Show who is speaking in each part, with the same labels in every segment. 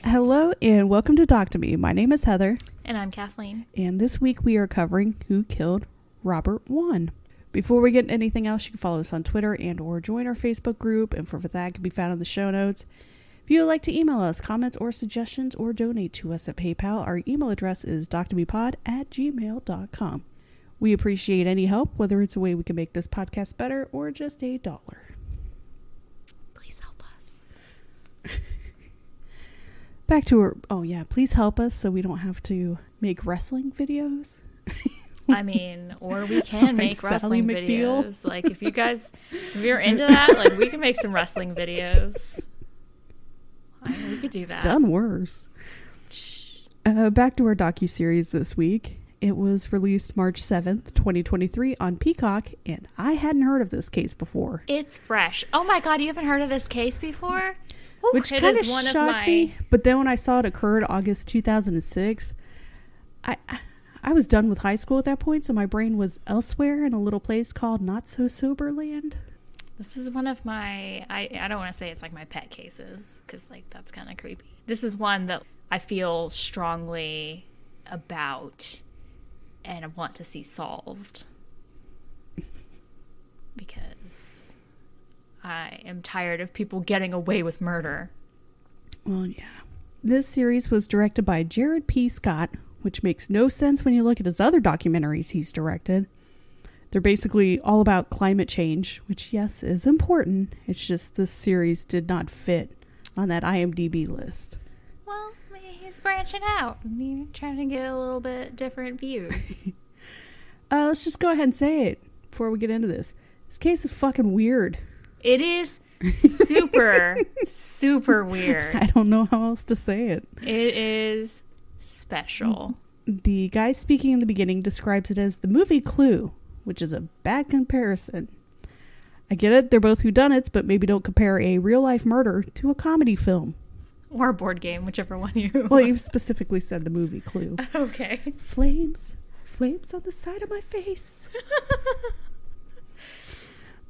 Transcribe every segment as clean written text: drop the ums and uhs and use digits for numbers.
Speaker 1: Hello and welcome to Talk to Me. My name is Heather.
Speaker 2: And I'm Kathleen.
Speaker 1: And this week we are covering Who Killed Robert Wone. Before we get into anything else, you can follow us on Twitter and or join our Facebook group. And for that can be found in the show notes. If you would like to email us comments or suggestions or donate to us at PayPal, our email address is doctomepod@gmail.com. We appreciate any help, whether it's a way we can make this podcast better or just $1.
Speaker 2: Please help us.
Speaker 1: Back to her. Oh yeah, please help us so we don't have to make wrestling videos.
Speaker 2: I mean, or we can make
Speaker 1: Sally
Speaker 2: wrestling
Speaker 1: McBeal.
Speaker 2: videos. Like, if you're into that, like, we can make some wrestling videos. I mean, we could do that.
Speaker 1: Done worse. Back to our docuseries this week. It was released March 7th, 2023 on Peacock, and I hadn't heard of this case before.
Speaker 2: It's fresh. Oh my god, you haven't heard of this case before? Ooh,
Speaker 1: Which kind of shocked me, but then when I saw it occurred August 2006, I was done with high school at that point, so my brain was elsewhere in a little place called Not So Sober Land.
Speaker 2: This is one of my, I don't want to say it's like my pet cases, because like that's kind of creepy. This is one that I feel strongly about and I want to see solved. Because I am tired of people getting away with murder.
Speaker 1: Well, yeah. This series was directed by Jared P. Scott, which makes no sense when you look at his other documentaries he's directed. They're basically all about climate change, which, yes, is important. It's just this series did not fit on that IMDb list.
Speaker 2: Well, he's branching out. He's trying to get a little bit different views.
Speaker 1: Let's just go ahead and say it before we get into this. This case is fucking weird.
Speaker 2: It is super, super weird.
Speaker 1: I don't know how else to say it.
Speaker 2: It is special.
Speaker 1: The guy speaking in the beginning describes it as the movie Clue, which is a bad comparison. I get it, they're both whodunits, but maybe don't compare a real-life murder to a comedy film.
Speaker 2: Or a board game, whichever one you
Speaker 1: Well, you specifically said the movie Clue.
Speaker 2: Okay.
Speaker 1: Flames on the side of my face.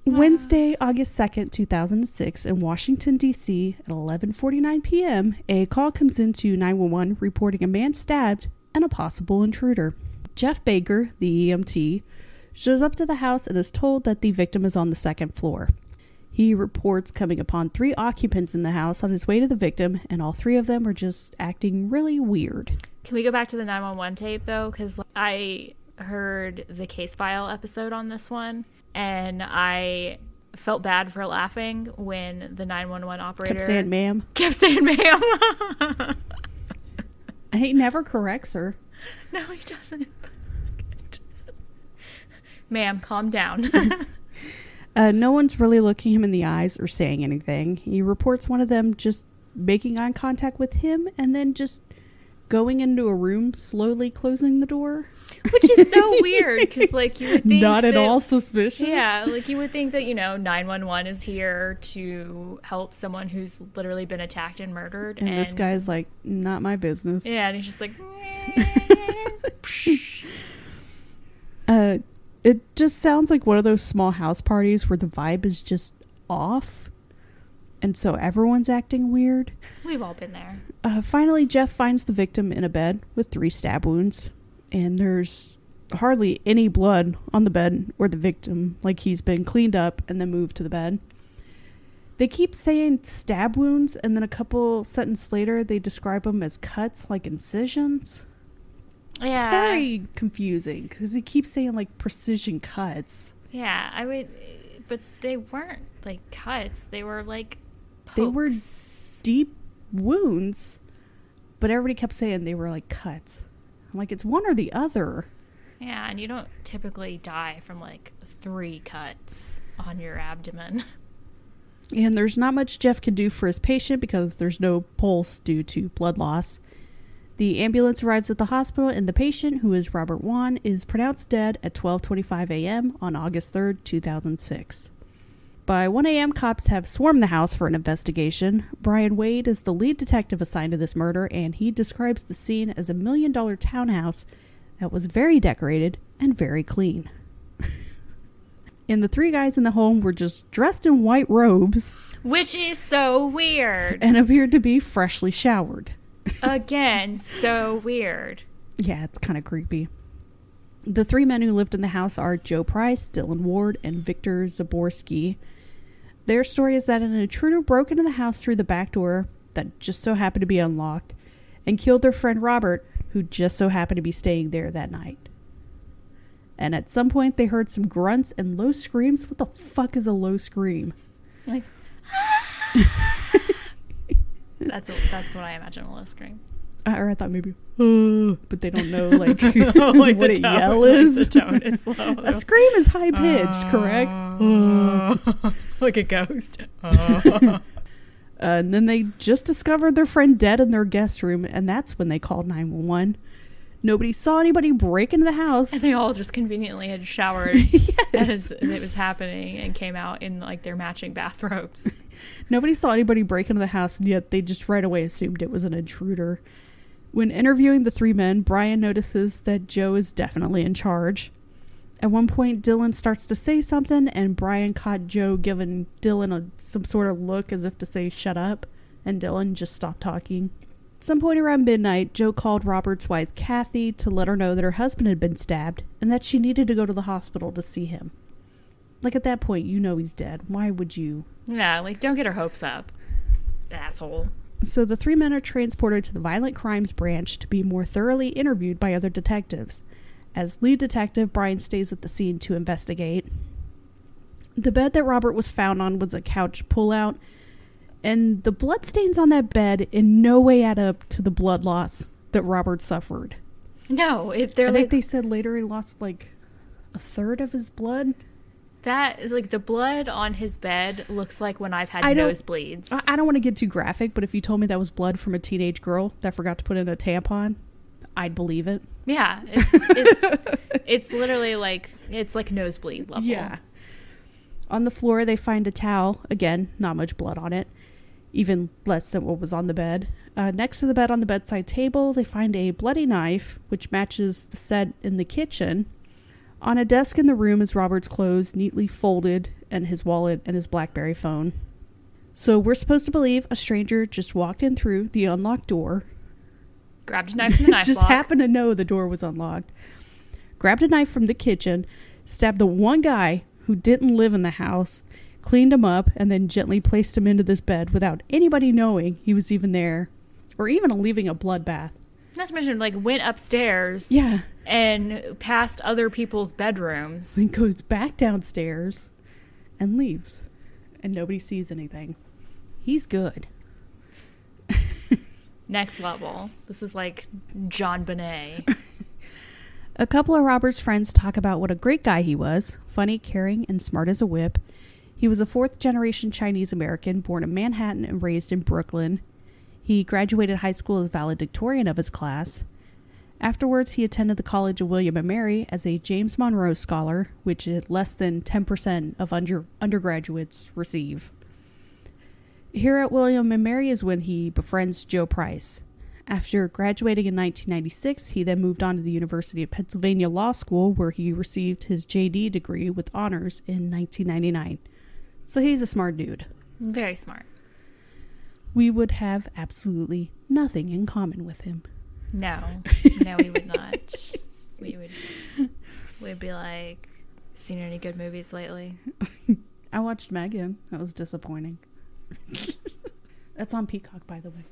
Speaker 1: Wednesday, August 2nd, 2006, in Washington, D.C., at 11:49 p.m., a call comes into 911 reporting a man stabbed and a possible intruder. Jeff Baker, the EMT, shows up to the house and is told that the victim is on the second floor. He reports coming upon 3 occupants in the house on his way to the victim, and all 3 of them are just acting really weird.
Speaker 2: Can we go back to the 911 tape, though? Because I heard the case file episode on this one, and I felt bad for laughing when the 911 operator
Speaker 1: Kept saying ma'am. He never corrects her.
Speaker 2: No, he doesn't. Ma'am, calm down.
Speaker 1: No one's really looking him in the eyes or saying anything. He reports one of them just making eye contact with him and then just going into a room, slowly closing the door.
Speaker 2: Which is so weird, because like you would think
Speaker 1: not at all suspicious.
Speaker 2: Yeah, like you would think that, 911 is here to help someone who's literally been attacked and murdered.
Speaker 1: And this guy's like, not my business.
Speaker 2: Yeah, and he's just like...
Speaker 1: It just sounds like one of those small house parties where the vibe is just off. And so everyone's acting weird.
Speaker 2: We've all been there.
Speaker 1: Finally, Jeff finds the victim in a bed with 3 stab wounds. And there's hardly any blood on the bed or the victim. Like he's been cleaned up and then moved to the bed. They keep saying stab wounds. And then a couple sentences later, they describe them as cuts, like incisions.
Speaker 2: Yeah.
Speaker 1: It's very confusing because he keeps saying like precision cuts.
Speaker 2: Yeah, but they weren't like cuts. They were like pokes.
Speaker 1: They were deep wounds, but everybody kept saying they were like cuts. I'm like, it's one or the other.
Speaker 2: Yeah, and you don't typically die from like 3 cuts on your abdomen.
Speaker 1: And there's not much Jeff can do for his patient because there's no pulse due to blood loss. The ambulance arrives at the hospital and the patient, who is Robert Wone, is pronounced dead at 12:25 a.m. on August 3rd, 2006. By 1 a.m., cops have swarmed the house for an investigation. Brian Wade is the lead detective assigned to this murder, and he describes the scene as a $1 million townhouse that was very decorated and very clean. And the 3 guys in the home were just dressed in white robes.
Speaker 2: Which is so weird.
Speaker 1: And appeared to be freshly showered.
Speaker 2: Again, so weird.
Speaker 1: Yeah, it's kind of creepy. The 3 men who lived in the house are Joe Price, Dylan Ward, and Victor Zaborski. Their story is that an intruder broke into the house through the back door that just so happened to be unlocked and killed their friend Robert, who just so happened to be staying there that night. And at some point, they heard some grunts and low screams. What the fuck is a low scream?
Speaker 2: Like, that's what I imagine a low scream.
Speaker 1: Or I thought maybe, but they don't know like,
Speaker 2: like
Speaker 1: what a yell is.
Speaker 2: Like the tone is low.
Speaker 1: A scream is high pitched, correct?
Speaker 2: Like a ghost.
Speaker 1: And then they just discovered their friend dead in their guest room, and that's when they called 911. Nobody saw anybody break into the house.
Speaker 2: And they all just conveniently had showered as it was happening and came out in like their matching bathrobes.
Speaker 1: Nobody saw anybody break into the house, and yet they just right away assumed it was an intruder. When interviewing the 3 men, Brian notices that Joe is definitely in charge. At one point, Dylan starts to say something, and Brian caught Joe giving Dylan some sort of look as if to say, shut up, and Dylan just stopped talking. At some point around midnight, Joe called Robert's wife, Kathy, to let her know that her husband had been stabbed, and that she needed to go to the hospital to see him. Like, at that point, you know he's dead. Why would you?
Speaker 2: Yeah, like, don't get her hopes up, asshole.
Speaker 1: So the 3 men are transported to the Violent Crimes Branch to be more thoroughly interviewed by other detectives. As lead detective, Brian stays at the scene to investigate. The bed that Robert was found on was a couch pullout, and the bloodstains on that bed in no way add up to the blood loss that Robert suffered.
Speaker 2: No,
Speaker 1: I think they said later he lost like a third of his blood.
Speaker 2: That, like, the blood on his bed looks like when I've had nosebleeds.
Speaker 1: I don't want to get too graphic, but if you told me that was blood from a teenage girl that forgot to put in a tampon, I'd believe it.
Speaker 2: Yeah, it's literally like, it's like nosebleed level.
Speaker 1: Yeah. On the floor, they find a towel. Again, not much blood on it. Even less than what was on the bed. Next to the bed on the bedside table, they find a bloody knife, which matches the set in the kitchen. On a desk in the room is Robert's clothes, neatly folded, and his wallet and his BlackBerry phone. So we're supposed to believe a stranger just walked in through the unlocked door.
Speaker 2: Grabbed a knife from the knife
Speaker 1: just
Speaker 2: lock.
Speaker 1: happened to know the door was unlocked. Grabbed a knife from the kitchen, stabbed the one guy who didn't live in the house, cleaned him up, and then gently placed him into this bed without anybody knowing he was even there, or even leaving a bloodbath.
Speaker 2: Not to mention, like, went upstairs.
Speaker 1: Yeah.
Speaker 2: And past other people's bedrooms.
Speaker 1: And goes back downstairs and leaves. And nobody sees anything. He's good.
Speaker 2: Next level. This is like John Bonet.
Speaker 1: A couple of Robert's friends talk about what a great guy he was. Funny, caring, and smart as a whip. He was a 4th-generation Chinese American, born in Manhattan and raised in Brooklyn. He graduated high school as valedictorian of his class. Afterwards, he attended the College of William & Mary as a James Monroe Scholar, which less than 10% of undergraduates receive. Here at William & Mary is when he befriends Joe Price. After graduating in 1996, he then moved on to the University of Pennsylvania Law School, where he received his JD degree with honors in 1999. So he's a smart dude.
Speaker 2: Very smart.
Speaker 1: We would have absolutely nothing in common with him.
Speaker 2: No, we would not. We'd be like, seen any good movies lately?
Speaker 1: I watched Megan. That was disappointing. That's on Peacock, by the way.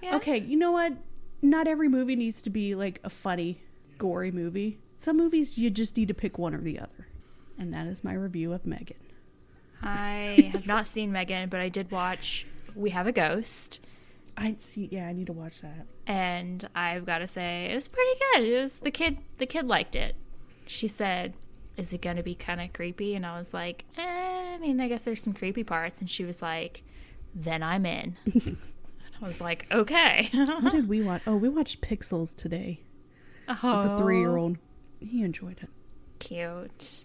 Speaker 2: Yeah.
Speaker 1: Okay, you know what? Not every movie needs to be like a funny, gory movie. Some movies you just need to pick one or the other. And that is my review of Megan.
Speaker 2: I have not seen Megan, but I did watch We Have a Ghost.
Speaker 1: I need to watch that.
Speaker 2: And I've got to say, it was pretty good. It was the kid liked it. She said, "Is it going to be kind of creepy?" And I was like, I mean, I guess there's some creepy parts. And she was like, "Then I'm in." And I was like, okay.
Speaker 1: What did we watch? Oh, we watched Pixels today.
Speaker 2: Oh.
Speaker 1: With the 3-year-old. He enjoyed it.
Speaker 2: Cute.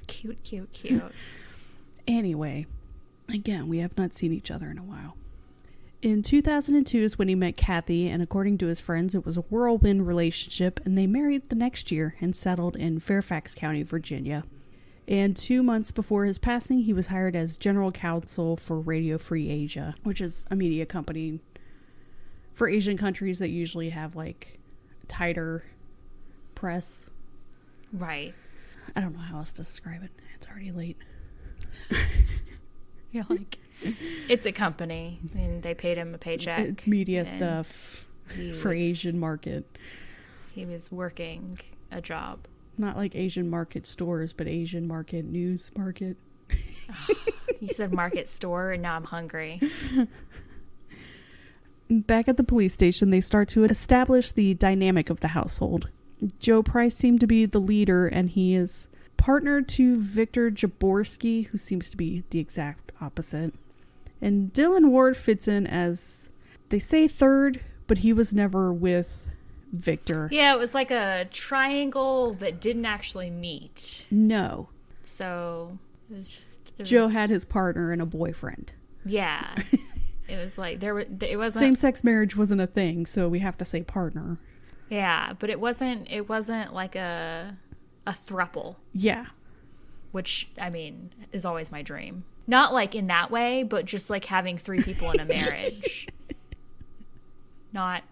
Speaker 2: Cute.
Speaker 1: Anyway, again, we have not seen each other in a while. In 2002 is when he met Kathy, and according to his friends, it was a whirlwind relationship, and they married the next year and settled in Fairfax County, Virginia. And 2 months before his passing, he was hired as general counsel for Radio Free Asia, which is a media company For Asian countries that usually have like tighter press.
Speaker 2: Right.
Speaker 1: I don't know how else to describe it. It's already late.
Speaker 2: You're like, it's a company and they paid him a paycheck.
Speaker 1: It's media stuff for Asian market.
Speaker 2: He was working a job.
Speaker 1: Not like Asian market stores, but Asian market news market.
Speaker 2: You said market store and now I'm hungry.
Speaker 1: Back at the police station, they start to establish the dynamic of the household. Joe Price seemed to be the leader, and he is partnered to Victor Jaborski, who seems to be the exact opposite. And Dylan Ward fits in as, they say third, but he was never with Victor.
Speaker 2: Yeah, it was like a triangle that didn't actually meet.
Speaker 1: No.
Speaker 2: So it was just...
Speaker 1: Joe had his partner and a boyfriend.
Speaker 2: Yeah. It was like it wasn't
Speaker 1: same-sex marriage wasn't a thing, so we have to say partner.
Speaker 2: Yeah, but it wasn't like a throuple.
Speaker 1: Yeah.
Speaker 2: Which, I mean, is always my dream. Not like in that way, but just like having 3 people in a marriage. Not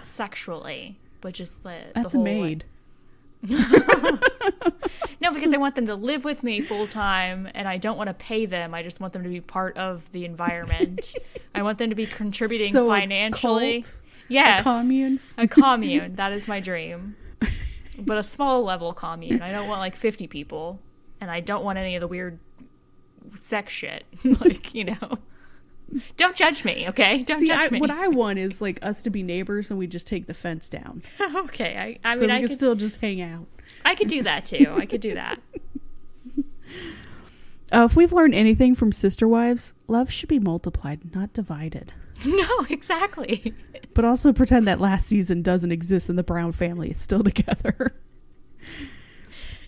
Speaker 2: sexually, but just the
Speaker 1: That's
Speaker 2: whole
Speaker 1: a maid.
Speaker 2: No, because I want them to live with me full time, and I don't want to pay them. I just want them to be part of the environment. I want them to be contributing financially.
Speaker 1: A cult?
Speaker 2: Yes,
Speaker 1: a commune.
Speaker 2: A commune. That is my dream. But a small level commune. I don't want like 50 people, and I don't want any of the weird sex shit. Like, you know. Don't judge me, okay? Don't judge me.
Speaker 1: What I want is like us to be neighbors and we just take the fence down.
Speaker 2: Okay, I
Speaker 1: so
Speaker 2: mean,
Speaker 1: we
Speaker 2: I
Speaker 1: can
Speaker 2: could
Speaker 1: still just hang out.
Speaker 2: I could do that too. I could do that.
Speaker 1: If we've learned anything from Sister Wives, love should be multiplied, not divided.
Speaker 2: No, exactly.
Speaker 1: But also pretend that last season doesn't exist and the Brown family is still together.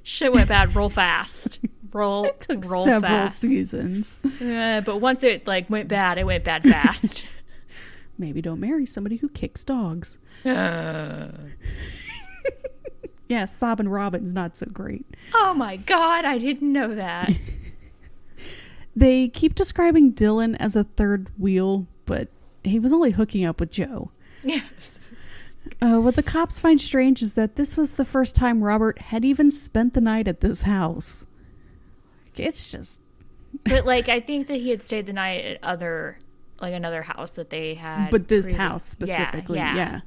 Speaker 2: Shit went bad real fast.
Speaker 1: It took several seasons.
Speaker 2: But once it like went bad, it went bad fast.
Speaker 1: Maybe don't marry somebody who kicks dogs. Yeah, Sob and Robin's not so great.
Speaker 2: Oh my god, I didn't know that.
Speaker 1: They keep describing Dylan as a third wheel, but he was only hooking up with Joe.
Speaker 2: Yes.
Speaker 1: What the cops find strange is that this was the first time Robert had even spent the night at this house. It's just...
Speaker 2: But, like, I think that he had stayed the night at another house that they had.
Speaker 1: But this house specifically, yeah.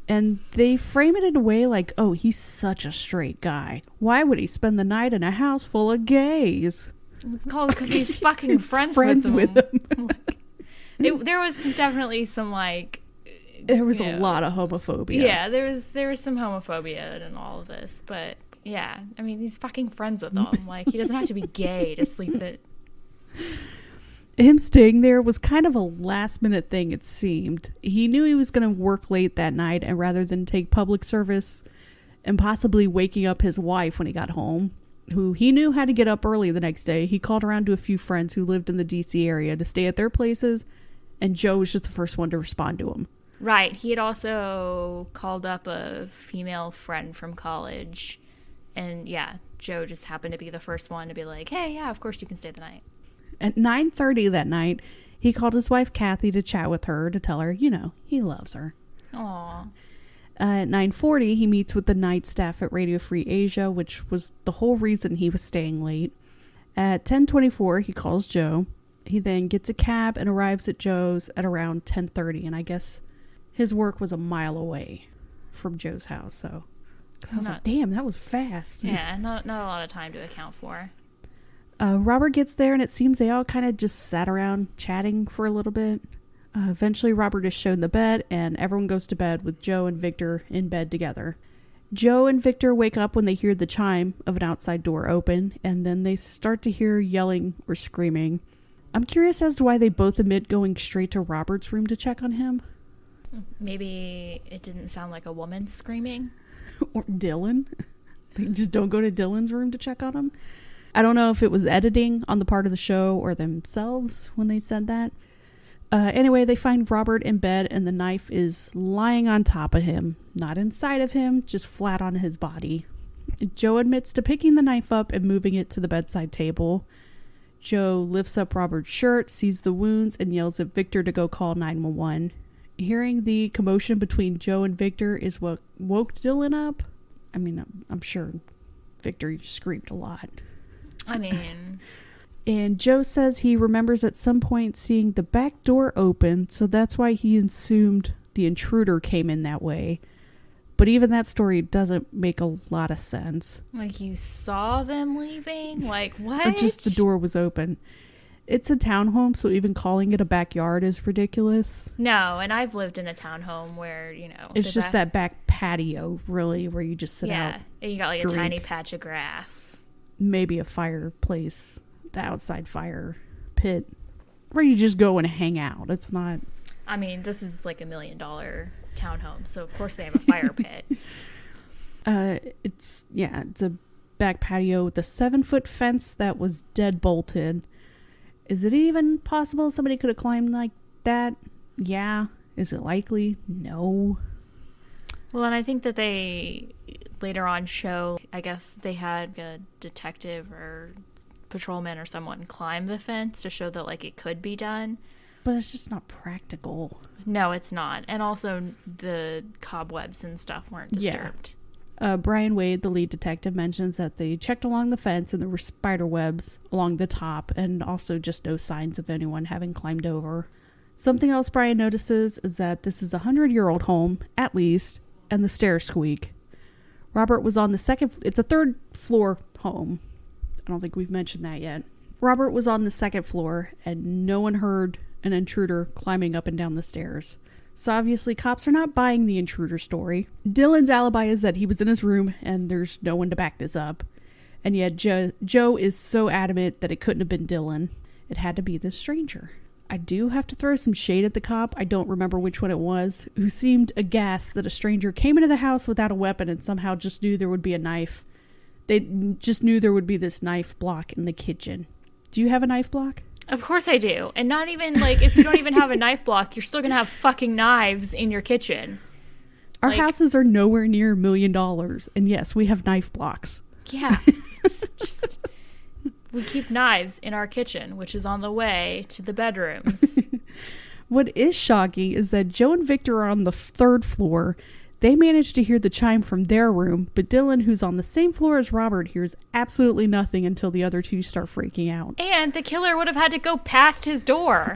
Speaker 1: And they frame it in a way like, oh, he's such a straight guy. Why would he spend the night in a house full of gays?
Speaker 2: It's called because he's fucking friends with them. There was definitely some, like...
Speaker 1: There was a lot of homophobia.
Speaker 2: Yeah, there was some homophobia in all of this, but... Yeah, I mean, he's fucking friends with them. Like, he doesn't have to be gay to sleep with.
Speaker 1: Him staying there was kind of a last-minute thing, it seemed. He knew he was going to work late that night, and rather than take public service and possibly waking up his wife when he got home, who he knew had to get up early the next day, he called around to a few friends who lived in the D.C. area to stay at their places, and Joe was just the first one to respond to him.
Speaker 2: Right. He had also called up a female friend from college. And yeah, Joe just happened to be the first one to be like, hey, yeah, of course you can stay the night.
Speaker 1: At 9:30 that night, he called his wife Kathy to chat with her to tell her, you know, he loves her.
Speaker 2: Aww.
Speaker 1: At 9:40, he meets with the night staff at Radio Free Asia, which was the whole reason he was staying late. At 10:24, he calls Joe. He then gets a cab and arrives at Joe's at around 10:30. And I guess his work was a mile away from Joe's house, so... I was like, damn, that was fast.
Speaker 2: Yeah, not a lot of time to account for.
Speaker 1: Robert gets there, and it seems they all kind of just sat around chatting for a little bit. Eventually, Robert is shown the bed, and everyone goes to bed with Joe and Victor in bed together. Joe and Victor wake up when they hear the chime of an outside door open, and then they start to hear yelling or screaming. I'm curious as to why they both admit going straight to Robert's room to check on him.
Speaker 2: Maybe it didn't sound like a woman screaming.
Speaker 1: Or Dylan. They just don't go to Dylan's room to check on him. I don't know if it was editing on the part of the show or themselves when they said that. Anyway, they find Robert in bed and the knife is lying on top of him. Not inside of him, just flat on his body. Joe admits to picking the knife up and moving it to the bedside table. Joe lifts up Robert's shirt, sees the wounds, and yells at Victor to go call 911. Hearing the commotion between Joe and Victor is what woke Dylan up. I mean, I'm sure Victor screamed a lot.
Speaker 2: I mean...
Speaker 1: And Joe says he remembers at some point seeing the back door open, so that's why he assumed the intruder came in that way. But even that story doesn't make a lot of sense.
Speaker 2: Like, you saw them leaving? Like, what?
Speaker 1: Or just the door was open. It's a townhome, so even calling it a backyard is ridiculous.
Speaker 2: No, and I've lived in a townhome where,
Speaker 1: It's just that back patio, really, where you just sit out.
Speaker 2: Yeah, and you got like a tiny patch of grass.
Speaker 1: Maybe a fireplace, the outside fire pit, where you just go and hang out. It's not...
Speaker 2: I mean, this is like $1 million townhome, so of course they have a fire pit.
Speaker 1: It's a back patio with a 7-foot fence that was dead bolted. Is it even possible somebody could have climbed like that? Yeah. Is it likely? No.
Speaker 2: Well, and I think that they later on show, I guess they had a detective or patrolman or someone climb the fence to show that like it could be done.
Speaker 1: But it's just not practical.
Speaker 2: No, it's not. And also the cobwebs and stuff weren't disturbed.
Speaker 1: Brian Wade, the lead detective, mentions that they checked along the fence and there were spider webs along the top and also just no signs of anyone having climbed over. Something else Brian notices is that this is a 100-year-old home, at least, and the stairs squeak. Robert was on the it's a 3rd floor home. I don't think we've mentioned that yet. Robert was on the 2nd floor and no one heard an intruder climbing up and down the stairs. So obviously cops are not buying the intruder story. Dylan's alibi is that he was in his room and there's no one to back this up. And yet Joe is so adamant that it couldn't have been Dylan. It had to be this stranger. I do have to throw some shade at the cop, I don't remember which one it was, who seemed aghast that a stranger came into the house without a weapon and somehow just knew there would be a knife. They just knew there would be this knife block in the kitchen. Do you have a knife block?
Speaker 2: Of course I do. And not even, like, if you don't even have a knife block, you're still going to have fucking knives in your kitchen.
Speaker 1: Our houses are nowhere near $1 million. And yes, we have knife blocks.
Speaker 2: Yeah. It's just, we keep knives in our kitchen, which is on the way to the bedrooms.
Speaker 1: What is shocking is that Joe and Victor are on the 3rd floor. They managed to hear the chime from their room, but Dylan, who's on the same floor as Robert, hears absolutely nothing until the other two start freaking out.
Speaker 2: And the killer would have had to go past his door.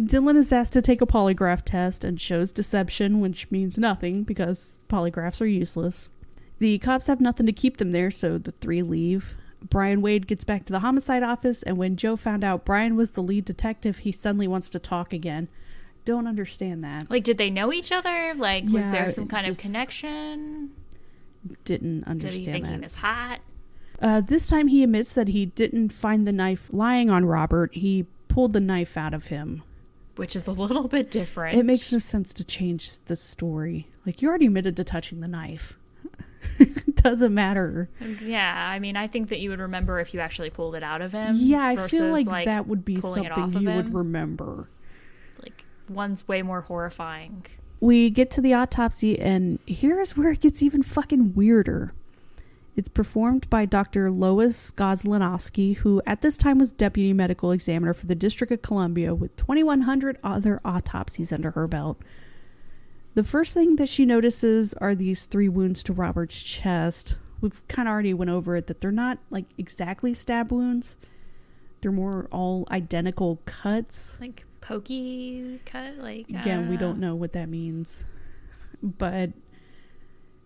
Speaker 1: Dylan is asked to take a polygraph test and shows deception, which means nothing because polygraphs are useless. The cops have nothing to keep them there, so the 3 leave. Brian Wade gets back to the homicide office, and when Joe found out Brian was the lead detective, he suddenly wants to talk again. Don't understand that.
Speaker 2: Like, did they know each other? Like, was there some kind of connection?
Speaker 1: Didn't understand that.
Speaker 2: Did he think he was hot?
Speaker 1: This time he admits that he didn't find the knife lying on Robert. He pulled the knife out of him.
Speaker 2: Which is a little bit different.
Speaker 1: It makes no sense to change the story. Like, you already admitted to touching the knife. It doesn't matter.
Speaker 2: Yeah, I mean, I think that you would remember if you actually pulled it out of him.
Speaker 1: Yeah, I feel like that would be something you would remember.
Speaker 2: Like, one's way more horrifying.
Speaker 1: We get to the autopsy, and here's where it gets even fucking weirder. It's performed by Dr. Lois Goslinowski, who at this time was deputy medical examiner for the District of Columbia with 2,100 other autopsies under her belt. The first thing that she notices are these 3 wounds to Robert's chest. We've kind of already went over it, that they're not like exactly stab wounds. They're more all identical cuts.
Speaker 2: Like pokey cut? Like,
Speaker 1: again, we don't know what that means. But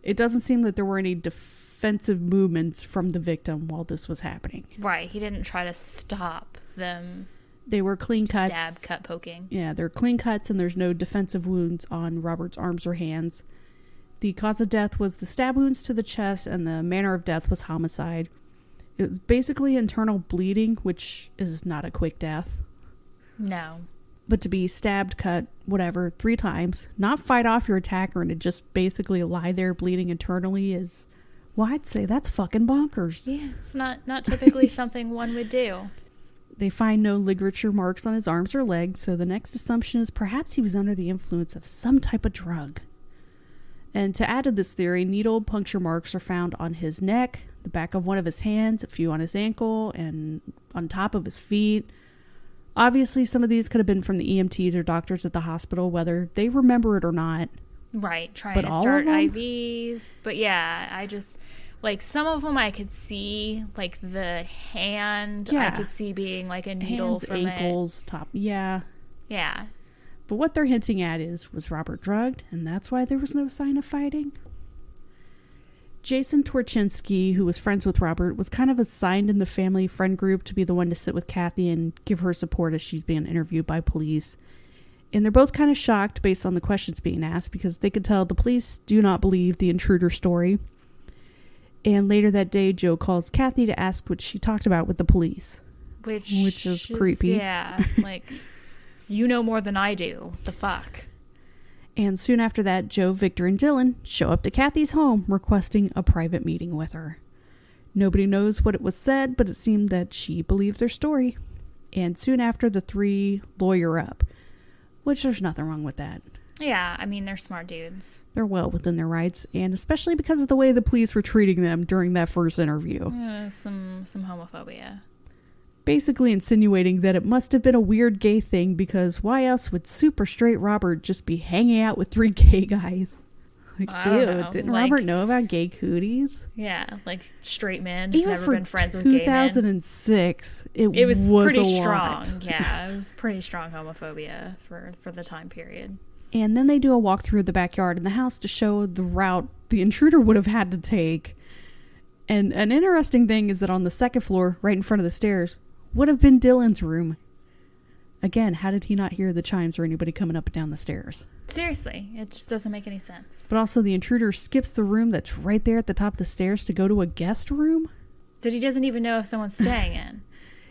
Speaker 1: it doesn't seem that there were any defensive movements from the victim while this was happening.
Speaker 2: Right. He didn't try to stop them.
Speaker 1: They were clean cuts.
Speaker 2: Stab, cut, poking.
Speaker 1: Yeah, they're clean cuts and there's no defensive wounds on Robert's arms or hands. The cause of death was the stab wounds to the chest and the manner of death was homicide. It was basically internal bleeding, which is not a quick death.
Speaker 2: No.
Speaker 1: But to be stabbed, cut, whatever, 3 times, not fight off your attacker and to just basically lie there bleeding internally is, well, I'd say that's fucking bonkers.
Speaker 2: Yeah, it's not typically something one would do.
Speaker 1: They find no ligature marks on his arms or legs, so the next assumption is perhaps he was under the influence of some type of drug. And to add to this theory, needle puncture marks are found on his neck, the back of one of his hands, a few on his ankle, and on top of his feet. Obviously, some of these could have been from the EMTs or doctors at the hospital, whether they remember it or not.
Speaker 2: Right, trying to start IVs. But yeah, I just, like, some of them I could see, like, the hand, I could see being, like, a needle
Speaker 1: hands,
Speaker 2: from
Speaker 1: ankles, top, yeah.
Speaker 2: Yeah.
Speaker 1: But what they're hinting at is, was Robert drugged, and that's why there was no sign of fighting? Jason Torchinsky, who was friends with Robert, was kind of assigned in the family friend group to be the one to sit with Kathy and give her support as she's being interviewed by police. And they're both kind of shocked based on the questions being asked because they could tell the police do not believe the intruder story. And later that day, Joe calls Kathy to ask what she talked about with the police. Which is creepy.
Speaker 2: Yeah, like, you know more than I do. The fuck?
Speaker 1: And soon after that, Joe, Victor, and Dylan show up to Kathy's home requesting a private meeting with her. Nobody knows what it was said, but it seemed that she believed their story. And soon after, the three lawyer up, which there's nothing wrong with that.
Speaker 2: Yeah, I mean, they're smart dudes.
Speaker 1: They're well within their rights, and especially because of the way the police were treating them during that first interview.
Speaker 2: Some homophobia.
Speaker 1: Basically insinuating that it must have been a weird gay thing because why else would super straight Robert just be hanging out with three gay guys? Like,
Speaker 2: I don't know.
Speaker 1: Didn't Robert know about gay cooties?
Speaker 2: Yeah, like straight men who've never been friends with gay men.
Speaker 1: 2006, it was
Speaker 2: pretty
Speaker 1: a
Speaker 2: strong.
Speaker 1: lot.
Speaker 2: Yeah, it was pretty strong homophobia for the time period.
Speaker 1: And then they do a walkthrough of the backyard and the house to show the route the intruder would have had to take. And an interesting thing is that on the second floor, right in front of the stairs, would have been Dylan's room. Again, how did he not hear the chimes or anybody coming up and down the stairs?
Speaker 2: Seriously, it just doesn't make any sense.
Speaker 1: But also the intruder skips the room that's right there at the top of the stairs to go to a guest room.
Speaker 2: That he doesn't even know if someone's staying in.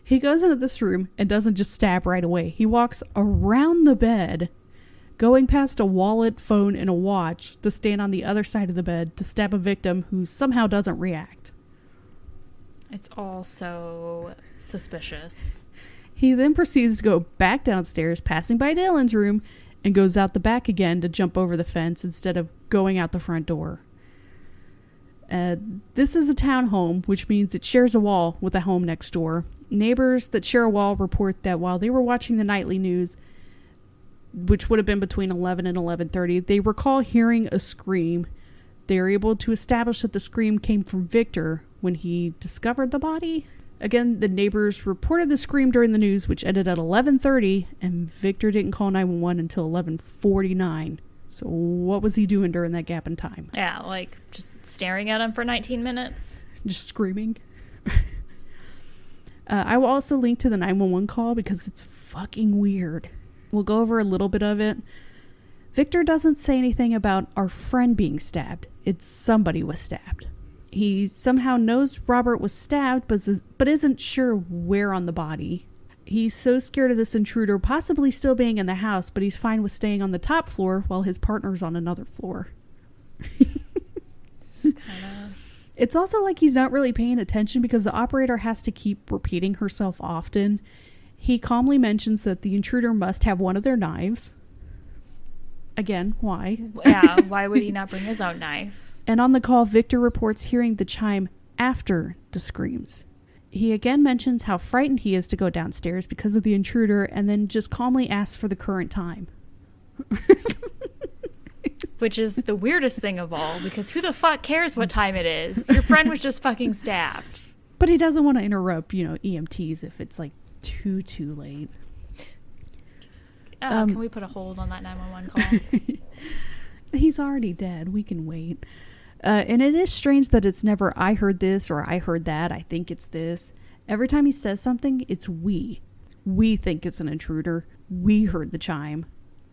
Speaker 1: He goes into this room and doesn't just stab right away. He walks around the bed, going past a wallet, phone, and a watch to stand on the other side of the bed to stab a victim who somehow doesn't react.
Speaker 2: It's all so suspicious.
Speaker 1: He then proceeds to go back downstairs, passing by Dylan's room, and goes out the back again to jump over the fence instead of going out the front door. This is a townhome, which means it shares a wall with the home next door. Neighbors that share a wall report that while they were watching the nightly news, which would have been between 11 and 11:30, they recall hearing a scream. They are able to establish that the scream came from Victor when he discovered the body. Again, the neighbors reported the scream during the news, which ended at 11:30, and Victor didn't call 911 until 11:49. So what was he doing during that gap in time?
Speaker 2: Yeah, like just staring at him for 19 minutes.
Speaker 1: Just screaming. I will also link to the 911 call because it's fucking weird. We'll go over a little bit of it. Victor doesn't say anything about our friend being stabbed. It's somebody was stabbed. He somehow knows Robert was stabbed, but isn't sure where on the body. He's so scared of this intruder possibly still being in the house, but he's fine with staying on the top floor while his partner's on another floor. It's also like he's not really paying attention because the operator has to keep repeating herself often. He calmly mentions that the intruder must have one of their knives. Again, why?
Speaker 2: Yeah, why would he not bring his own knife?
Speaker 1: And on the call, Victor reports hearing the chime after the screams. He again mentions how frightened he is to go downstairs because of the intruder and then just calmly asks for the current time.
Speaker 2: Which is the weirdest thing of all, because who the fuck cares what time it is? Your friend was just fucking stabbed.
Speaker 1: But he doesn't want to interrupt, EMTs if it's like too late.
Speaker 2: Can we put a hold on that 911 call?
Speaker 1: He's already dead. We can wait. And it is strange that it's never, I heard this or I heard that. I think it's this. Every time he says something, it's we. We think it's an intruder. We heard the chime.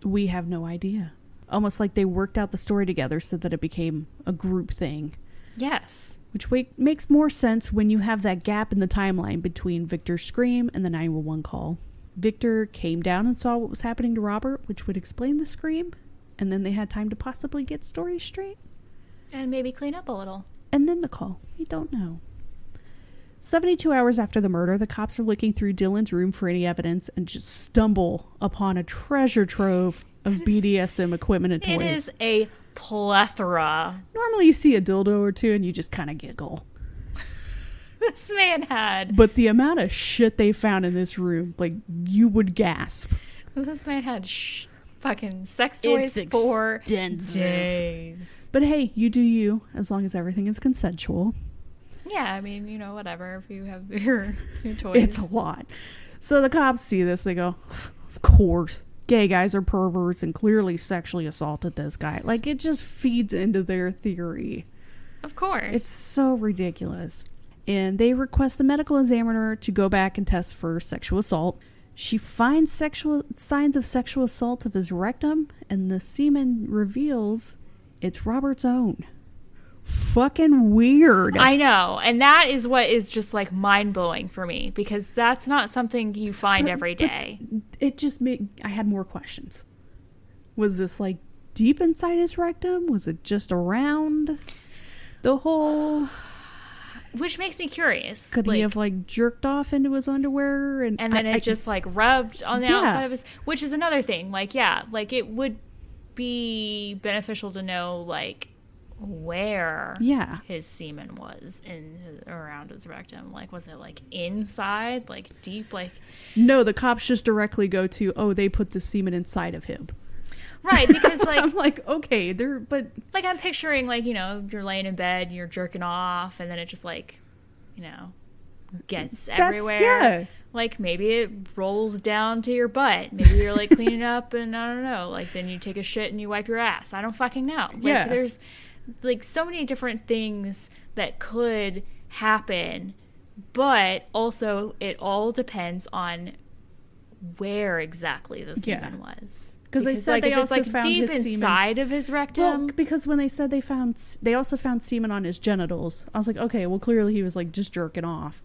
Speaker 1: We have no idea. Almost like they worked out the story together so that it became a group thing.
Speaker 2: Yes.
Speaker 1: Which makes more sense when you have that gap in the timeline between Victor's scream and the 911 call. Victor came down and saw what was happening to Robert, which would explain the scream. And then they had time to possibly get stories straight.
Speaker 2: And maybe clean up a little.
Speaker 1: And then the call. We don't know. 72 hours after the murder, the cops are looking through Dylan's room for any evidence and just stumble upon a treasure trove of BDSM equipment and toys.
Speaker 2: It is a plethora.
Speaker 1: Normally you see a dildo or two and you just kind of giggle.
Speaker 2: This man had...
Speaker 1: But the amount of shit they found in this room, like, you would gasp.
Speaker 2: This man had fucking sex toys for days.
Speaker 1: But hey, you do you, as long as everything is consensual.
Speaker 2: Yeah, I mean, you know, whatever. If you have your toys.
Speaker 1: It's a lot. So the cops see this, they go, of course, gay guys are perverts and clearly sexually assaulted this guy. Like, it just feeds into their theory.
Speaker 2: Of course.
Speaker 1: It's so ridiculous. And they request the medical examiner to go back and test for sexual assault. She finds signs of sexual assault of his rectum, and the semen reveals it's Robert's own. Fucking weird.
Speaker 2: I know. And that is what is just like mind-blowing for me, because that's not something you find every day.
Speaker 1: It just made... I had more questions. Was this like deep inside his rectum? Was it just around the hole?
Speaker 2: Which makes me curious.
Speaker 1: Could he have like jerked off into his underwear and
Speaker 2: then it just like rubbed on the outside of his, which is another thing. Like, yeah, like it would be beneficial to know like where his semen was around his rectum. Like, was it like inside, like deep, like...
Speaker 1: No, the cops just directly go to, oh, they put the semen inside of him.
Speaker 2: Right, because like...
Speaker 1: I'm like, okay, but...
Speaker 2: Like, I'm picturing, like, you know, you're laying in bed, you're jerking off, and then it just, like, you know, gets everywhere.
Speaker 1: Yeah.
Speaker 2: Like, maybe it rolls down to your butt. Maybe you're, like, cleaning up, and I don't know. Like, then you take a shit and you wipe your ass. I don't fucking know. Like, there's, like, so many different things that could happen, but also it all depends on where exactly the semen was. Because they said, like, they also found deep his inside semen of his rectum.
Speaker 1: Well, because when they said they also found semen on his genitals, I was like, okay, well, clearly he was like just jerking off.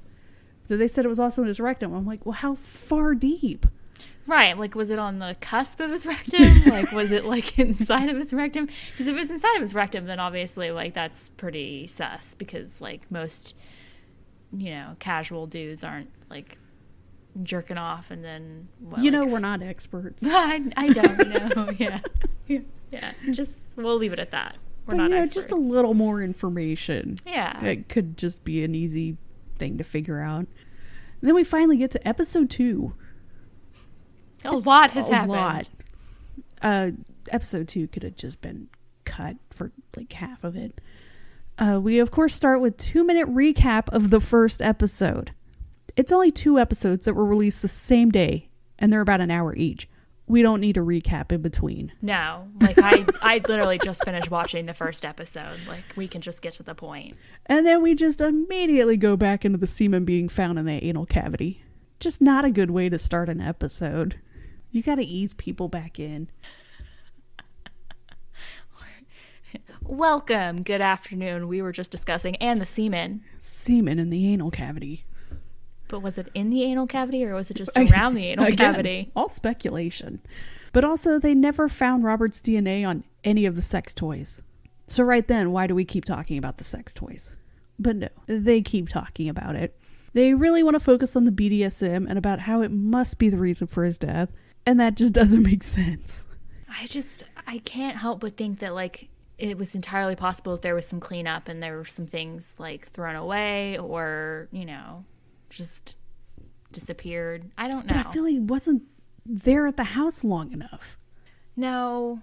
Speaker 1: But they said it was also in his rectum. I'm like, well, how far deep?
Speaker 2: Right, like, was it on the cusp of his rectum? Like, was it like inside of his rectum? Because if it's inside of his rectum, then obviously, like, that's pretty sus. Because like most, you know, casual dudes aren't like jerking off and then
Speaker 1: we're not experts.
Speaker 2: I don't know. yeah just we'll leave it at that. We're not experts.
Speaker 1: Just a little more information.
Speaker 2: Yeah,
Speaker 1: it could just be an easy thing to figure out. And then we finally get to episode 2.
Speaker 2: A lot has happened.
Speaker 1: Episode 2 could have just been cut for like half of it. We of course start with 2-minute recap of the first episode. It's only 2 episodes that were released the same day, and they're about an hour each. We don't need a recap in between.
Speaker 2: No. Like, I literally just finished watching the first episode. Like, we can just get to the point.
Speaker 1: And then we just immediately go back into the semen being found in the anal cavity. Just not a good way to start an episode. You gotta ease people back in.
Speaker 2: Welcome. Good afternoon. We were just discussing, and the semen.
Speaker 1: Semen in the anal cavity.
Speaker 2: But was it in the anal cavity, or was it just around the anal cavity?
Speaker 1: All speculation. But also, they never found Robert's DNA on any of the sex toys. So right then, why do we keep talking about the sex toys? But no, they keep talking about it. They really want to focus on the BDSM and about how it must be the reason for his death. And that just doesn't make sense.
Speaker 2: I can't help but think that, like, it was entirely possible if there was some cleanup and there were some things, like, thrown away or, you know, just disappeared. I don't know.
Speaker 1: But I feel he wasn't there at the house long enough.
Speaker 2: No.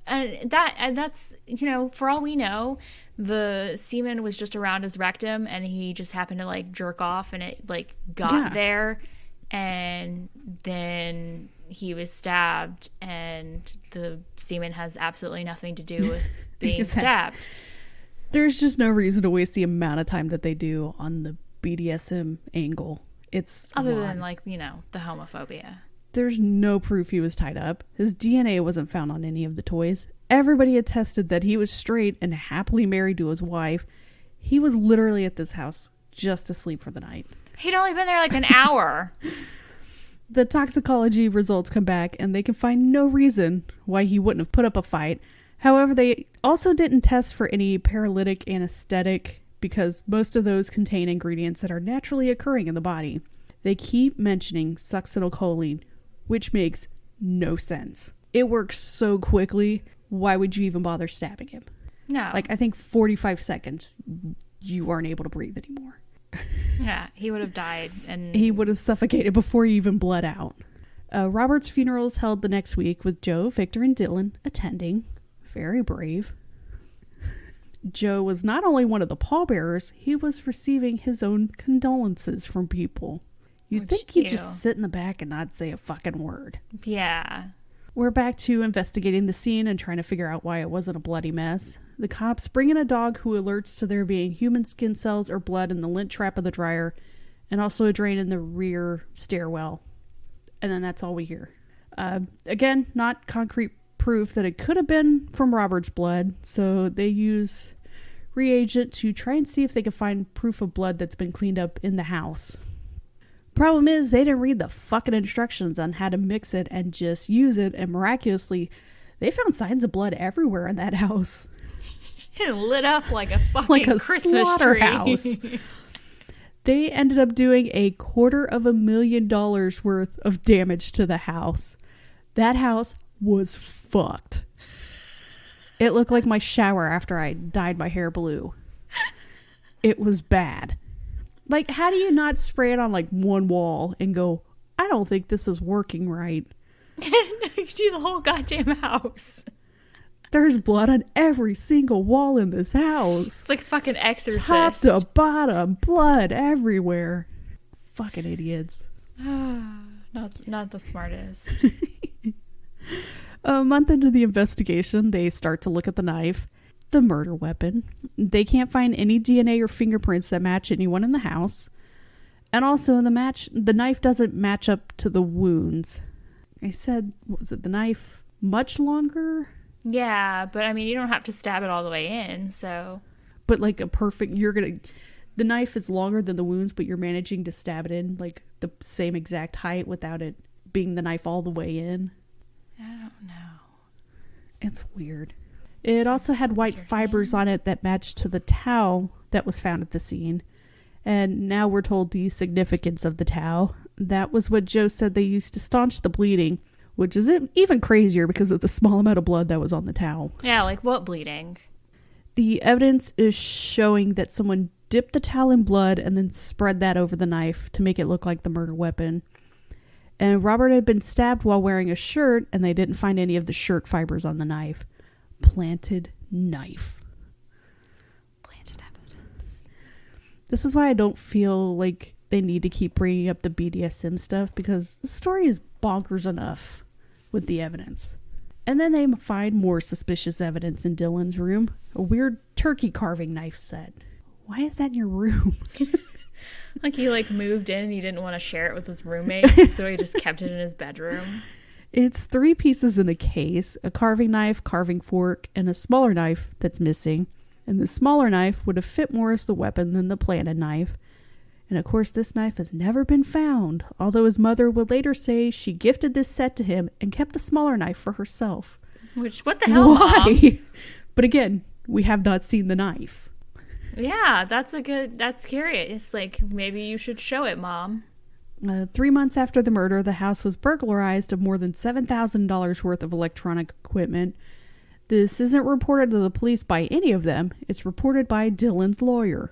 Speaker 2: And that's, you know, for all we know, the semen was just around his rectum and he just happened to, like, jerk off and it, like, got there. And then he was stabbed, and the semen has absolutely nothing to do with being stabbed.
Speaker 1: There's just no reason to waste the amount of time that they do on the BDSM angle. It's
Speaker 2: other than, like, you know, the homophobia.
Speaker 1: There's no proof he was tied up. His DNA wasn't found on any of the toys. Everybody attested that he was straight and happily married to his wife. He was literally at this house just to sleep for the night.
Speaker 2: He'd only been there like an hour.
Speaker 1: The toxicology results come back and they can find no reason why he wouldn't have put up a fight. However, they also didn't test for any paralytic anesthetic because most of those contain ingredients that are naturally occurring in the body. They keep mentioning succinylcholine, which makes no sense. It works so quickly. Why would you even bother stabbing him?
Speaker 2: No.
Speaker 1: Like, I think 45 seconds, you aren't able to breathe anymore.
Speaker 2: Yeah, he would have died. And
Speaker 1: he would have suffocated before he even bled out. Robert's funeral is held the next week with Joe, Victor, and Dylan attending. Very brave. Joe was not only one of the pallbearers, he was receiving his own condolences from people. You'd think he'd just sit in the back and not say a fucking word.
Speaker 2: Yeah.
Speaker 1: We're back to investigating the scene and trying to figure out why it wasn't a bloody mess. The cops bring in a dog who alerts to there being human skin cells or blood in the lint trap of the dryer, and also a drain in the rear stairwell. And then that's all we hear. Again, not concrete proof that it could have been from Robert's blood, so they use reagent to try and see if they can find proof of blood that's been cleaned up in the house. Problem is, they didn't read the fucking instructions on how to mix it and just use it, and miraculously, they found signs of blood everywhere in that house.
Speaker 2: It lit up like a fucking
Speaker 1: like a
Speaker 2: Christmas
Speaker 1: slaughterhouse.
Speaker 2: tree.
Speaker 1: They ended up doing $250,000 worth of damage to the house. That house was fucked. It looked like my shower after I dyed my hair blue. It was bad. Like, how do you not spray it on like one wall and go, I don't think this is working right?
Speaker 2: No, you do the whole goddamn house.
Speaker 1: There's blood on every single wall in this house.
Speaker 2: It's like fucking Exorcist.
Speaker 1: Top to bottom, blood everywhere. Fucking idiots.
Speaker 2: Not the smartest.
Speaker 1: A month into the investigation, they start to look at the knife, the murder weapon. They can't find any DNA or fingerprints that match anyone in the house. And also, the knife doesn't match up to the wounds. I said, what was it, the knife much longer?
Speaker 2: Yeah, but I mean, you don't have to stab it all the way in, so.
Speaker 1: But like the knife is longer than the wounds, but you're managing to stab it in like the same exact height without it being the knife all the way in.
Speaker 2: I don't know.
Speaker 1: It's weird. It also had white fibers on it that matched to the towel that was found at the scene. And now we're told the significance of the towel. That was what Joe said they used to staunch the bleeding, which is even crazier because of the small amount of blood that was on the towel.
Speaker 2: Yeah, like what bleeding?
Speaker 1: The evidence is showing that someone dipped the towel in blood and then spread that over the knife to make it look like the murder weapon. And Robert had been stabbed while wearing a shirt, and they didn't find any of the shirt fibers on the knife. Planted knife. Planted evidence. This is why I don't feel like they need to keep bringing up the BDSM stuff, because the story is bonkers enough with the evidence. And then they find more suspicious evidence in Dylan's room. A weird turkey carving knife set. Why is that in your room?
Speaker 2: Like he moved in and he didn't want to share it with his roommate, so he just kept it in his bedroom.
Speaker 1: It's 3 pieces in a case, a carving knife, carving fork, and a smaller knife that's missing. And the smaller knife would have fit more as the weapon than the planted knife. And of course, this knife has never been found, although his mother would later say she gifted this set to him and kept the smaller knife for herself.
Speaker 2: Which, what the hell,
Speaker 1: Why?
Speaker 2: Mom?
Speaker 1: But again, we have not seen the knife.
Speaker 2: Yeah, that's curious. Like, maybe you should show it, Mom.
Speaker 1: 3 months after the murder, the house was burglarized of more than $7,000 worth of electronic equipment. This isn't reported to the police by any of them. It's reported by Dylan's lawyer.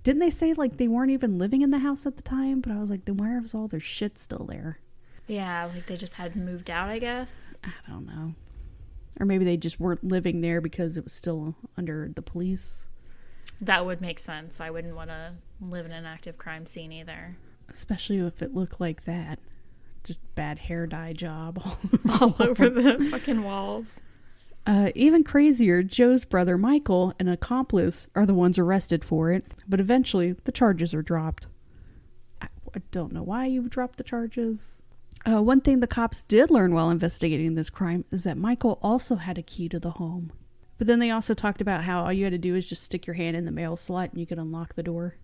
Speaker 1: Didn't they say, like, they weren't even living in the house at the time? But I was like, then why was all their shit still there?
Speaker 2: Yeah, like they just hadn't moved out, I guess.
Speaker 1: I don't know. Or maybe they just weren't living there because it was still under the police.
Speaker 2: That would make sense. I wouldn't want to live in an active crime scene either.
Speaker 1: Especially if it looked like that. Just bad hair dye job.
Speaker 2: All over the fucking walls.
Speaker 1: Even crazier, Joe's brother Michael, an accomplice, are the ones arrested for it. But eventually, the charges are dropped. I don't know why you dropped the charges. One thing the cops did learn while investigating this crime is that Michael also had a key to the home. But then they also talked about how all you had to do is just stick your hand in the mail slot and you could unlock the door.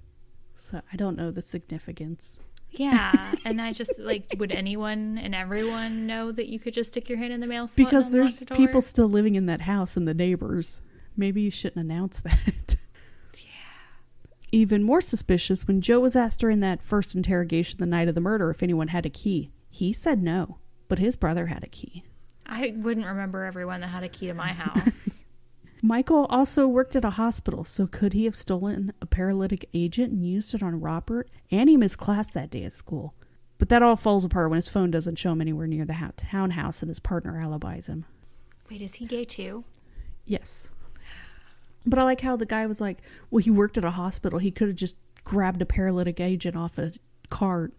Speaker 1: So I don't know the significance.
Speaker 2: Yeah, and I just, would anyone and everyone know that you could just stick your hand in the mail slot?
Speaker 1: Because there's people still living in that house and the neighbors. Maybe you shouldn't announce that. Yeah. Even more suspicious, when Joe was asked during that first interrogation the night of the murder if anyone had a key, he said no, but his brother had a key.
Speaker 2: I wouldn't remember everyone that had a key to my house.
Speaker 1: Michael also worked at a hospital, so could he have stolen a paralytic agent and used it on Robert? And he missed class that day at school. But that all falls apart when his phone doesn't show him anywhere near the townhouse and his partner alibis him.
Speaker 2: Wait, is he gay too?
Speaker 1: Yes. But I like how the guy was like, well, he worked at a hospital. He could have just grabbed a paralytic agent off a cart.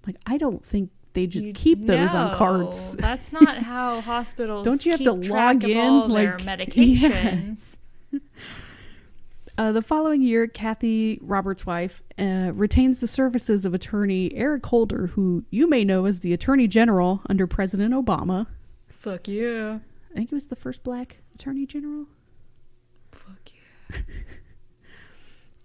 Speaker 1: Like, I don't think they just keep those on carts.
Speaker 2: That's not how hospitals
Speaker 1: don't you have
Speaker 2: keep
Speaker 1: to
Speaker 2: track
Speaker 1: log
Speaker 2: of
Speaker 1: in
Speaker 2: all
Speaker 1: like
Speaker 2: their medications?
Speaker 1: Yeah. The following year, Kathy, Robert's wife, retains the services of attorney Eric Holder, who you may know as the Attorney General under President Obama.
Speaker 2: Fuck yeah.
Speaker 1: I think he was the first black Attorney General.
Speaker 2: Fuck yeah.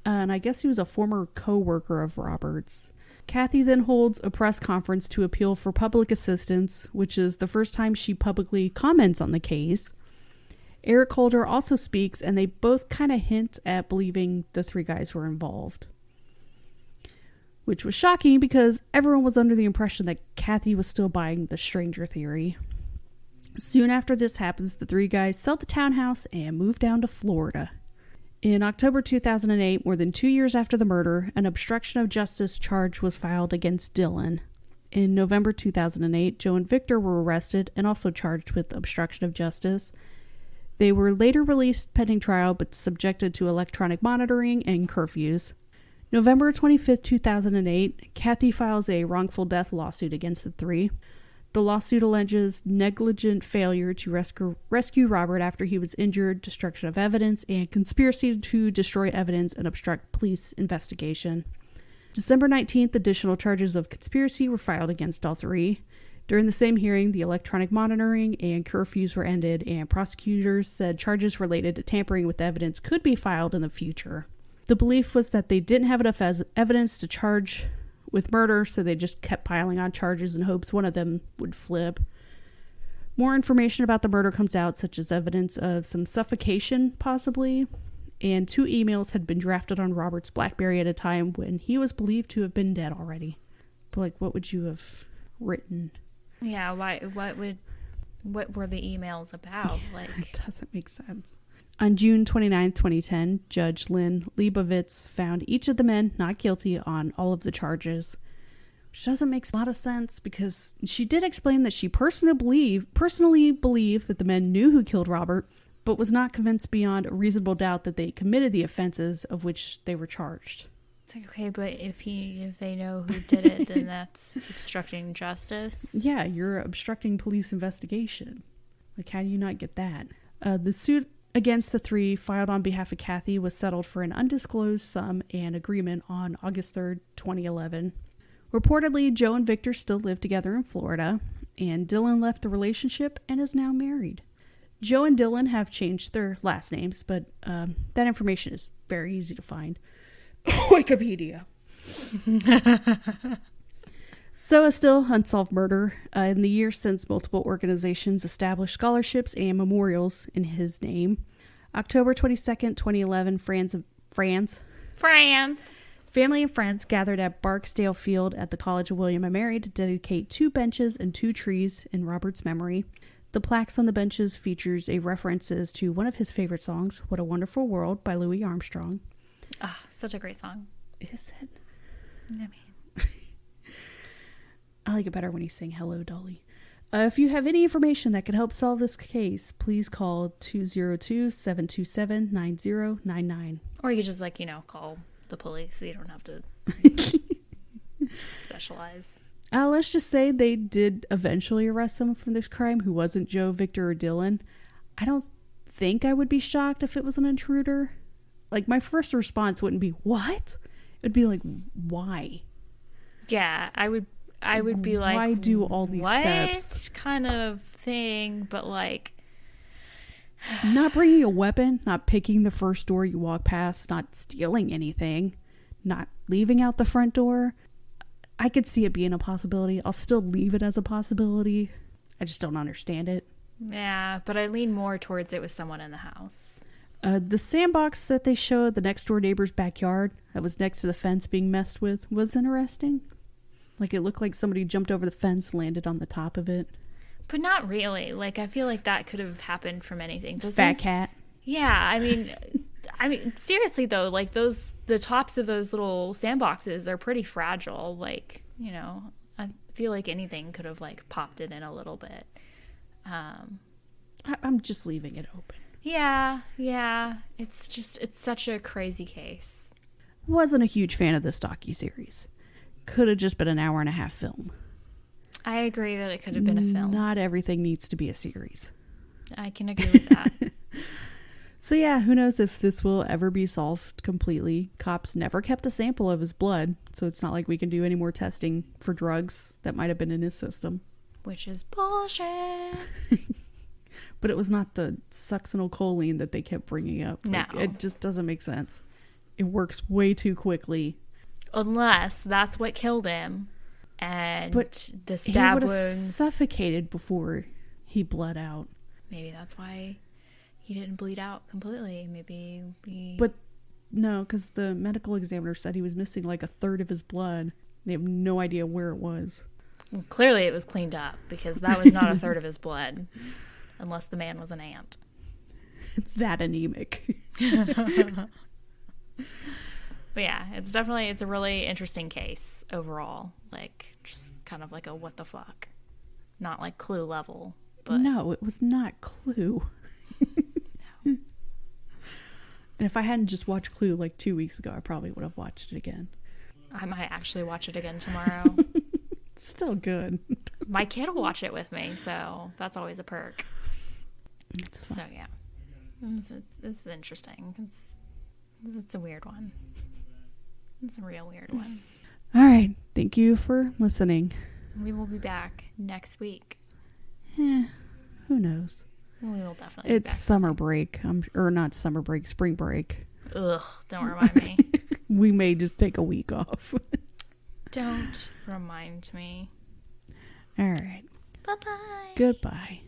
Speaker 1: And I guess he was a former co-worker of Robert's. Kathy then holds a press conference to appeal for public assistance, which is the first time she publicly comments on the case. Eric Holder also speaks, and they both kind of hint at believing the three guys were involved. Which was shocking because everyone was under the impression that Kathy was still buying the stranger theory. Soon after this happens, the three guys sell the townhouse and move down to Florida. In October 2008, more than 2 years after the murder, an obstruction of justice charge was filed against Dylan. In November 2008, Joe and Victor were arrested and also charged with obstruction of justice. They were later released pending trial, but subjected to electronic monitoring and curfews. November 25, 2008, Kathy files a wrongful death lawsuit against the three. The lawsuit alleges negligent failure to rescue Robert after he was injured, destruction of evidence, and conspiracy to destroy evidence and obstruct police investigation. December 19th, additional charges of conspiracy were filed against all three. During the same hearing, the electronic monitoring and curfews were ended, and prosecutors said charges related to tampering with evidence could be filed in the future. The belief was that they didn't have enough evidence to charge with murder, so they just kept piling on charges in hopes one of them would flip. More information about the murder comes out, such as evidence of some suffocation, possibly, and 2 emails had been drafted on Robert's BlackBerry at a time when he was believed to have been dead already. But, like, what would you have written?
Speaker 2: Yeah, what were the emails about? Like,
Speaker 1: it doesn't make sense. On June 29, 2010, Judge Lynn Leibovitz found each of the men not guilty on all of the charges, which doesn't make a lot of sense because she did explain that she personally believed that the men knew who killed Robert, but was not convinced beyond a reasonable doubt that they committed the offenses of which they were charged.
Speaker 2: It's like, okay, but if they know who did it, then that's obstructing justice.
Speaker 1: Yeah, you're obstructing police investigation. Like, how do you not get that? The suit against the three, filed on behalf of Kathy, was settled for an undisclosed sum and agreement on August 3rd, 2011. Reportedly, Joe and Victor still live together in Florida, and Dylan left the relationship and is now married. Joe and Dylan have changed their last names, but that information is very easy to find. Wikipedia. So a still unsolved murder. In the years since, multiple organizations established scholarships and memorials in his name. October 22nd, 2011, France. Family and friends gathered at Barksdale Field at the College of William and Mary to dedicate 2 benches and 2 trees in Robert's memory. The plaques on the benches features a references to one of his favorite songs, What a Wonderful World by Louis Armstrong.
Speaker 2: Ah, such a great song.
Speaker 1: Is it?
Speaker 2: I mean,
Speaker 1: I like it better when you sing Hello, Dolly. If you have any information that could help solve this case, please call 202-727-9099.
Speaker 2: Or you could just, call the police so you don't have to specialize.
Speaker 1: Let's just say they did eventually arrest someone for this crime who wasn't Joe, Victor, or Dylan. I don't think I would be shocked if it was an intruder. Like, my first response wouldn't be, what? It would be like, why?
Speaker 2: Yeah, I would be like,
Speaker 1: why do all these steps?
Speaker 2: Kind of thing, but
Speaker 1: not bringing a weapon, not picking the first door you walk past, not stealing anything, not leaving out the front door. I could see it being a possibility. I'll still leave it as a possibility. I just don't understand it.
Speaker 2: Yeah, but I lean more towards it was someone in the house.
Speaker 1: The sandbox that they showed, the next door neighbor's backyard that was next to the fence being messed with, was interesting. Like, it looked like somebody jumped over the fence, landed on the top of it.
Speaker 2: But not really. I feel like that could have happened from anything.
Speaker 1: Fat cat.
Speaker 2: Yeah, I mean, seriously though, like the tops of those little sandboxes are pretty fragile. Like, I feel like anything could have like popped it in a little bit.
Speaker 1: I'm just leaving it open.
Speaker 2: Yeah. It's such a crazy case.
Speaker 1: Wasn't a huge fan of this docuseries. Could have just been an hour and a half film.
Speaker 2: I agree that it could have been a film.
Speaker 1: Not everything needs to be a series.
Speaker 2: I can agree with that.
Speaker 1: So yeah, who knows if this will ever be solved completely. Cops never kept a sample of his blood, so it's not like we can do any more testing for drugs that might have been in his system.
Speaker 2: Which is bullshit.
Speaker 1: But it was not the succinylcholine that they kept bringing up.
Speaker 2: No.
Speaker 1: It just doesn't make sense. It works way too quickly.
Speaker 2: Unless that's what killed him. And
Speaker 1: but
Speaker 2: the stab
Speaker 1: he would have
Speaker 2: wounds
Speaker 1: suffocated before he bled out.
Speaker 2: Maybe that's why he didn't bleed out completely. Maybe
Speaker 1: But no, because the medical examiner said he was missing like a third of his blood. They have no idea where it was.
Speaker 2: Well, clearly it was cleaned up, because that was not a third of his blood. Unless the man was an ant.
Speaker 1: That anemic.
Speaker 2: But yeah, it's a really interesting case overall. Like, just kind of like a what the fuck. Not like Clue level. But
Speaker 1: no, it was not Clue.
Speaker 2: No.
Speaker 1: And if I hadn't just watched Clue like 2 weeks ago, I probably would have watched it again.
Speaker 2: I might actually watch it again tomorrow.
Speaker 1: It's still good.
Speaker 2: My kid will watch it with me, so that's always a perk.
Speaker 1: It's fun.
Speaker 2: So yeah, this is interesting. It's a weird one. It's a real weird one.
Speaker 1: All right. Thank you for listening.
Speaker 2: We will be back next week.
Speaker 1: Who knows?
Speaker 2: We will definitely.
Speaker 1: It's summer break. Or not summer break, spring break.
Speaker 2: Ugh! Don't remind me.
Speaker 1: We may just take a week off.
Speaker 2: Don't remind me.
Speaker 1: All right.
Speaker 2: Bye-bye.
Speaker 1: Goodbye.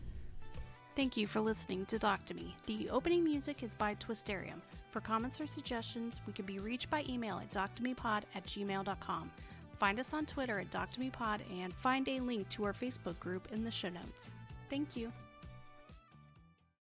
Speaker 3: Thank you for listening to Doc to Me. The opening music is by Twisterium. For comments or suggestions, we can be reached by email at doctomepod@gmail.com. Find us on Twitter at doctomepod and find a link to our Facebook group in the show notes. Thank you.